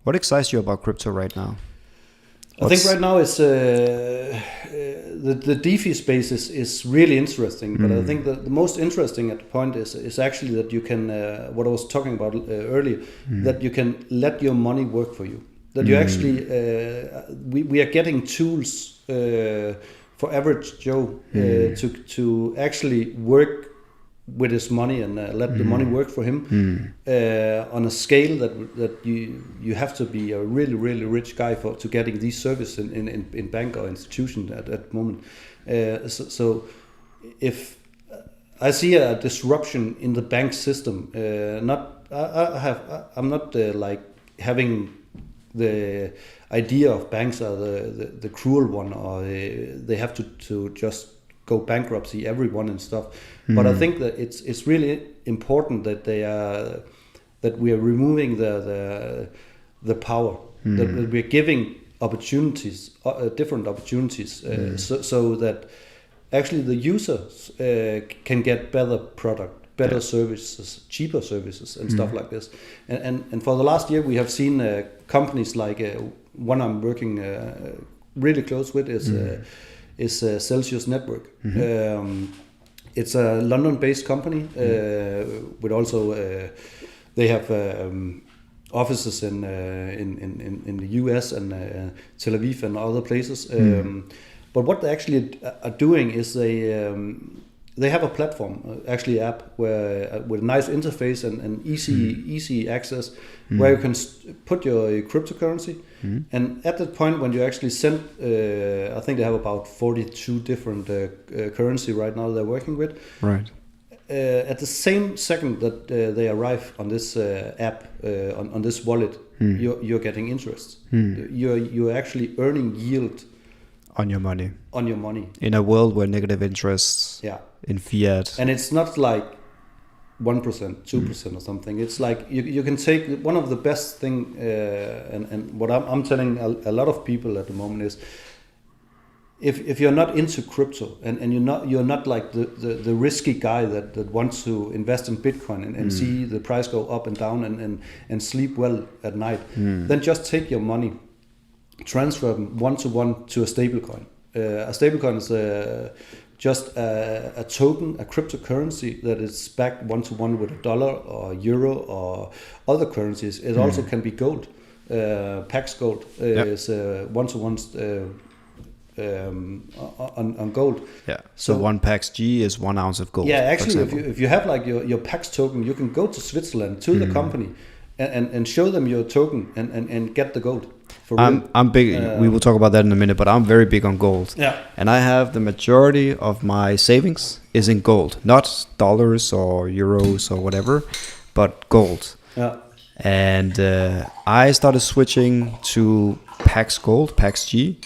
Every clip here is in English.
What excites you about crypto right now? I think right now it's the DeFi space is really interesting, but I think the most interesting at the point is actually that you can what I was talking about earlier, that you can let your money work for you. That you actually we are getting tools for average Joe to actually work with his money and let the money work for him on a scale that you have to be a really rich guy to getting these services in bank or institution at that moment. So if I see a disruption in the bank system, I'm not like having the idea of banks are the cruel one, or they have to just go bankruptcy everyone and stuff. But I think that it's really important that that we are removing the power, that we're giving opportunities, different opportunities, so that actually the users can get better product, better services, cheaper services, and stuff like this. And for the last year, we have seen companies like one I'm working really close with is Celsius Network. It's a London-based company with also they have offices in the US and Tel Aviv and other places. But what they actually are doing is they have a platform, actually app, where with a nice interface and easy access, where you can put your cryptocurrency. And at that point, when you actually send, I think they have about 42 different currency right now they're working with. Right. At the same second that they arrive on this app, on this wallet, you're getting interest. You're actually earning yield on your money. On your money. In a world where negative interests in fiat. And it's not like 1%, 2% or something. It's like you can take one of the best thing, and what I'm telling a lot of people at the moment is, if you're not into crypto and you're not like the risky guy that wants to invest in Bitcoin and see the price go up and down and sleep well at night, then just take your money, transfer them one-to-one to a stablecoin. A stablecoin is just a token, a cryptocurrency that is backed one-to-one with a dollar or euro or other currencies. It also can be gold. Pax Gold is one-to-one on gold. Yeah. So one Pax G is 1 ounce of gold. Yeah, actually, if you have like your Pax token, you can go to Switzerland to the company and show them your token and get the gold. I'm big. We will talk about that in a minute, but I'm very big on gold. Yeah. And I have the majority of my savings is in gold, not dollars or euros or whatever, but gold. Yeah. And I started switching to Pax Gold, Pax G,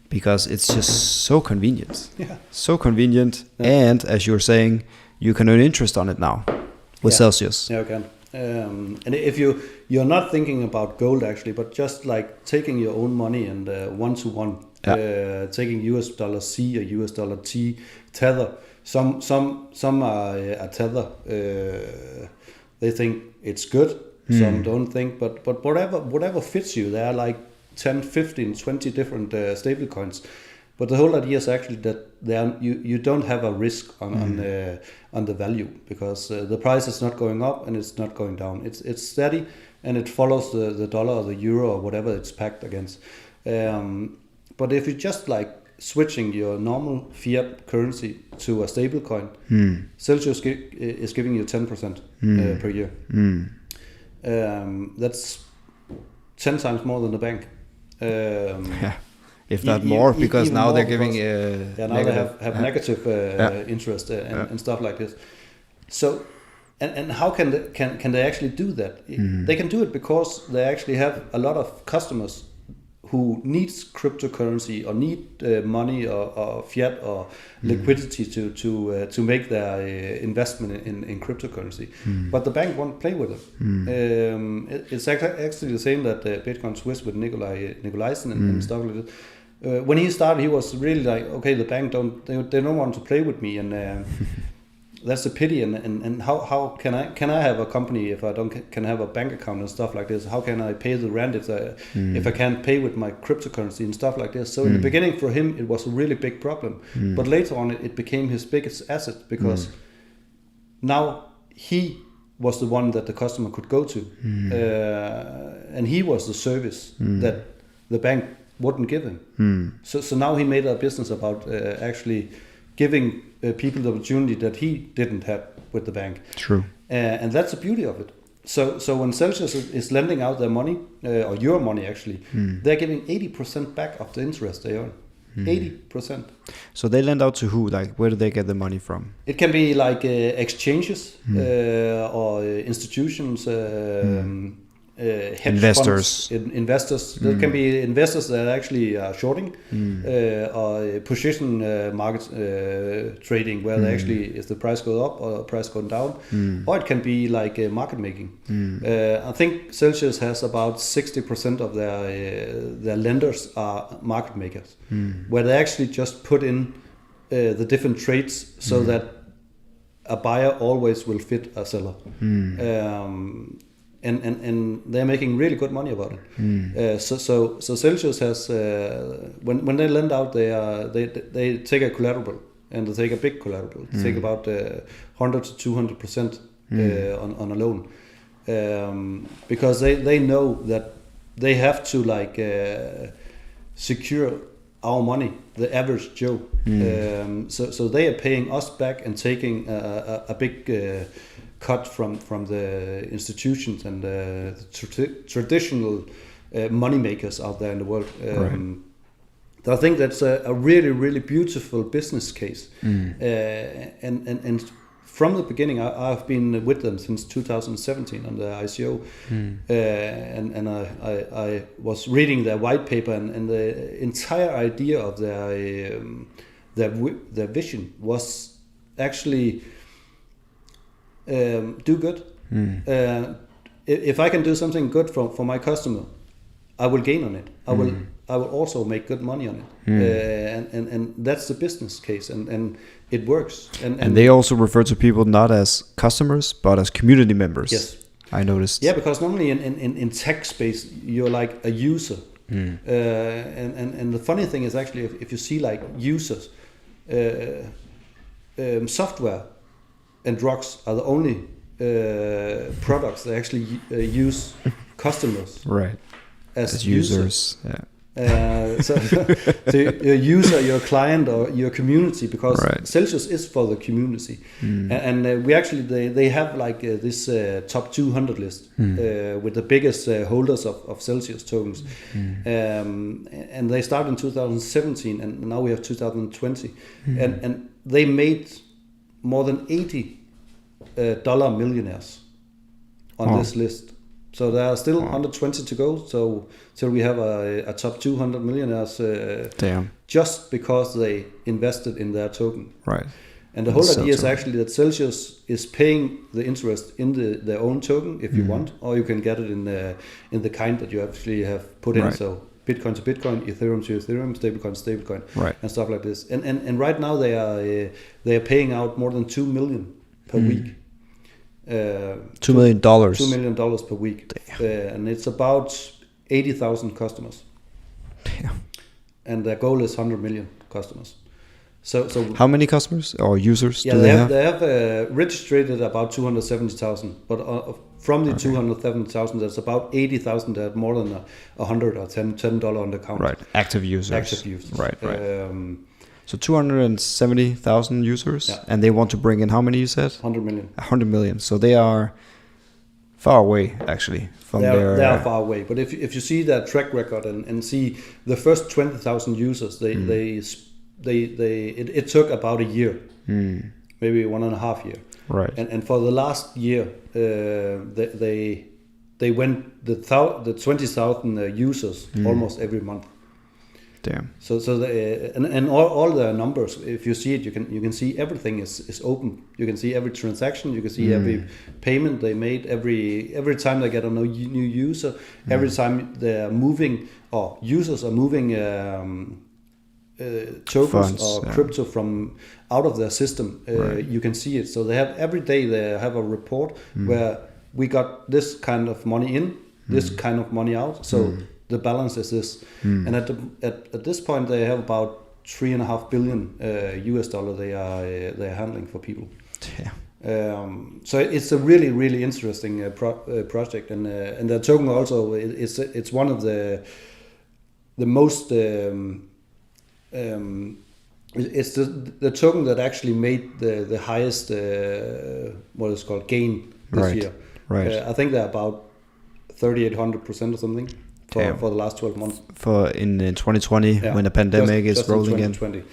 because it's just so convenient. Yeah. So convenient. Yeah. And as you're saying, you can earn interest on it now with Celsius. Yeah, you can. And if you're not thinking about gold actually, but just like taking your own money and one-to-one, taking US dollar C or US dollar T tether. Some are a tether. They think it's good. Some don't think, but whatever fits you. There are like 10, 15, 20 different stable coins. But the whole idea is actually that you don't have a risk on the value, because the price is not going up and it's not going down. It's steady and it follows the dollar or the euro or whatever it's packed against. But if you just like switching your normal fiat currency to a stable coin, Celsius is giving you 10% per year. That's 10 times more than the bank. If not more, because now they're giving now they have negative interest and stuff like this. So, and how can they actually do that? They can do it because they actually have a lot of customers who needs cryptocurrency or need money or fiat or liquidity to make their investment in cryptocurrency. But the bank won't play with it. It's actually the same that Bitcoin Swiss with Nicolaisen and stuff like that. When he started, he was really like, okay, the bank they don't want to play with me, and that's a pity. And how can I have a company if I can have a bank account and stuff like this? How can I pay the rent if I can't pay with my cryptocurrency and stuff like this? So in the beginning for him it was a really big problem, but later on it became his biggest asset, because now he was the one that the customer could go to, and he was the service that the bank wouldn't give him. So now he made a business about actually giving people the opportunity that he didn't have with the bank. True. And that's the beauty of it. So when Celsius is lending out their money, or your money actually, they're giving 80% back of the interest they earn. 80%. So they lend out to who? Like, where do they get the money from? It can be like exchanges or institutions, hedge investors. Funds, investors. There can be investors that actually are shorting, or position market trading, where they actually, if the price goes up or the price going down, or it can be like market making. I think Celsius has about 60% of their lenders are market makers, where they actually just put in the different trades so that a buyer always will fit a seller. And they're making really good money about it. So Celsius has when they lend out, they take a collateral, and they take a big collateral. They take about 100 to 200% on a loan, because they know that they have to secure our money, the average Joe. So they are paying us back and taking a big cut from the institutions and the traditional money makers out there in the world. I think that's a really, really beautiful business case. And from the beginning, I've been with them since 2017 on the ICO, and I was reading their white paper, and the entire idea of their vision was actually do good. If I can do something good for my customer, I will gain on it. I will also make good money on it. And that's the business case, and it works. And they also refer to people not as customers but as community members. Yes, I noticed. Yeah, because normally in tech space you're like a user. And the funny thing is actually if you see like users, software and drugs are the only products that actually use customers as users. So your user, your client, or your community, because Celsius is for the community. And we actually they have like this top 200 list with the biggest holders of Celsius tokens, and they started in 2017, and now we have 2020, and they made more than $80 millionaires on this list. So there are still 120 to go. So till we have a top 200 millionaires, just because they invested in their token. Right. And the whole idea is actually that Celsius is paying the interest in their own token if you want, or you can get it in the kind that you actually have put in. So Bitcoin to Bitcoin, Ethereum to Ethereum, stablecoin to stablecoin, and stuff like this. And right now they are paying out more than $2 million per week. $2 million. $2 million per week. And it's about 80,000 customers. Damn. And their goal is 100 million customers. So how many customers or users do they have? They have registered about 270,000, but from the 270,000, there's about 80,000 that have more than $100 or $10 on the account. Right, active users. Right. So 270,000 users, and they want to bring in how many, you said? 100 million. 100 million. So they are far away, actually, from their... They are far away. But if you see their track record and see the first 20,000 users, it took about a year, maybe 1.5 years. Right. And for the last year, they went the 20,000 users almost every month. Damn. So and all the numbers, if you see it, you can see everything is open. You can see every transaction. You can see every payment they made. Every time they get a new user. Every time they're moving, or users are moving tokens Funds, or yeah. crypto from out of their system, you can see it. So they have every day they have a report where we got this kind of money in, this kind of money out. So the balance is this, and at this point they have about $3.5 billion US dollar they are handling for people. Yeah. So it's a really really interesting project, and the token also it's one of the most it's the token that actually made the highest what is called gain this year. Right. I think they're about 3,800% or something for the last 12 months. For in 2020 when the pandemic is rolling in. 2020.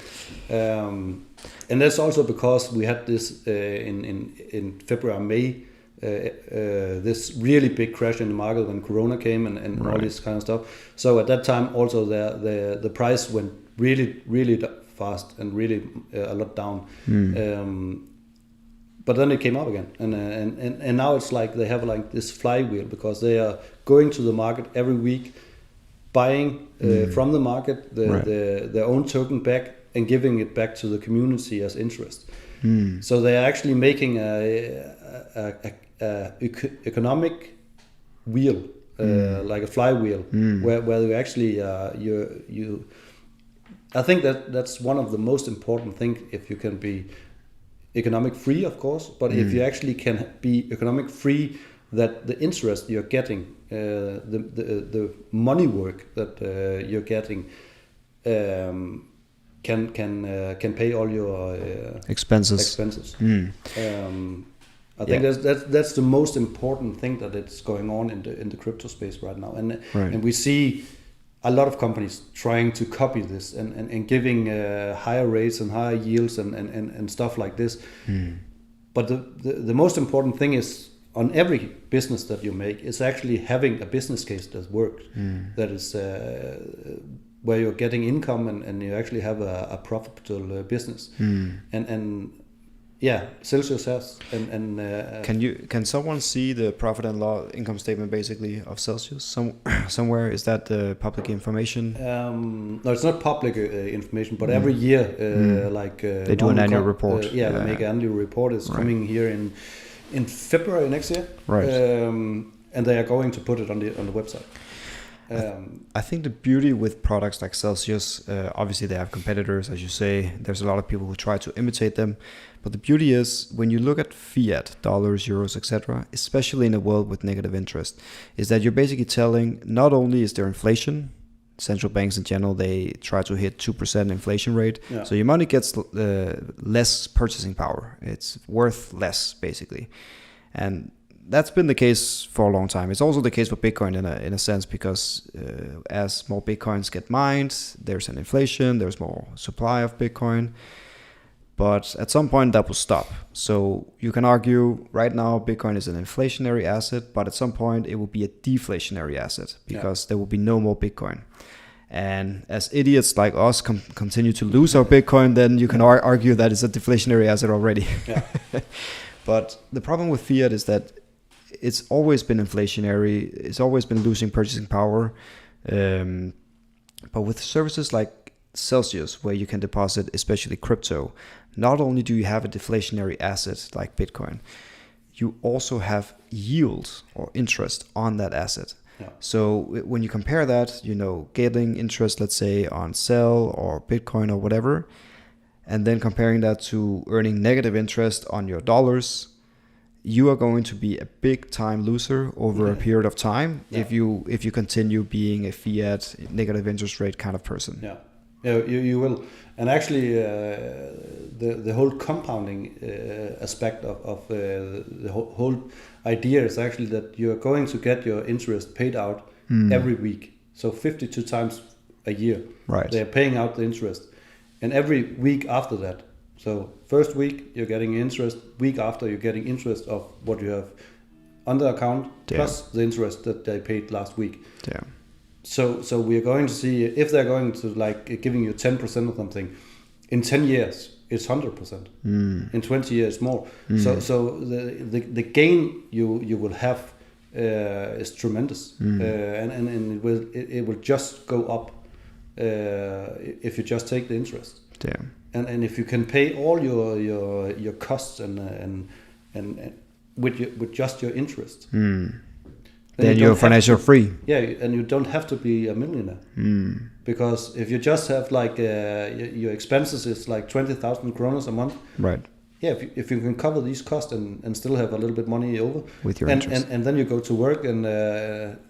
And that's also because we had this in February, May, this really big crash in the market when Corona came and all this kind of stuff. So at that time also the price went really really fast and really a lot down. But then it came up again, and now it's like they have like this flywheel because they are going to the market every week, buying from the market their own token back and giving it back to the community as interest. So they are actually making a economic wheel, like a flywheel, where you actually you. I think that's one of the most important things if you can be economic free, of course, but if you actually can be economic free, that the interest you're getting, the money work that you're getting, can pay all your expenses. I think that's the most important thing that it's going on in the crypto space right now, and we see a lot of companies trying to copy this and giving higher rates and higher yields and stuff like this. But the most important thing is on every business that you make is actually having a business case that works, that is where you're getting income and you actually have a profitable business. And Celsius has. Can someone see the profit and loss income statement basically of Celsius somewhere? Is that the public information? No, it's not public information, but every year, they do an annual report. They make an annual report. It's coming here in February next year, right? And they are going to put it on the website. I think the beauty with products like Celsius, obviously they have competitors, as you say. There's a lot of people who try to imitate them. But the beauty is when you look at fiat, dollars, euros, etc., especially in a world with negative interest, is that you're basically telling not only is there inflation, central banks in general, they try to hit 2% inflation rate. Yeah. So your money gets less purchasing power. It's worth less, basically. And that's been the case for a long time. It's also the case for Bitcoin in a sense, because as more Bitcoins get mined, there's an inflation, there's more supply of Bitcoin. But at some point that will stop. So you can argue right now Bitcoin is an inflationary asset, but at some point it will be a deflationary asset because there will be no more Bitcoin. And as idiots like us continue to lose our Bitcoin, then you can argue that it's a deflationary asset already. Yeah. But the problem with fiat is that it's always been inflationary. It's always been losing purchasing power. But with services like Celsius, where you can deposit especially crypto, not only do you have a deflationary asset like Bitcoin, you also have yield or interest on that asset. Yeah. So when you compare that, getting interest, let's say on Cell or Bitcoin or whatever, and then comparing that to earning negative interest on your dollars, you are going to be a big time loser over a period of time if you continue being a fiat negative interest rate kind of person. Yeah, you will. And actually, the whole compounding aspect of the whole idea is actually that you are going to get your interest paid out every week. So 52 times a year, they are paying out the interest, and every week after that. So first week you're getting interest, week after you're getting interest of what you have on the account plus the interest that they paid last week. Yeah. So we are going to see if they're going to like giving you 10% or something. In 10 years it's 100%. In 20 years more. So the gain you will have is tremendous, and it will just go up if you just take the interest. Damn. And if you can pay all your costs and with just your interest, then you're financial free. Yeah, and you don't have to be a millionaire. Because if you just have like your expenses is like 20,000 kroner a month, right? Yeah, if you can cover these costs and still have a little bit money over with your interest, and then you go to work and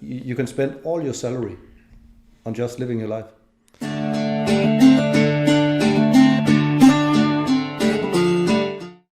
you can spend all your salary on just living your life.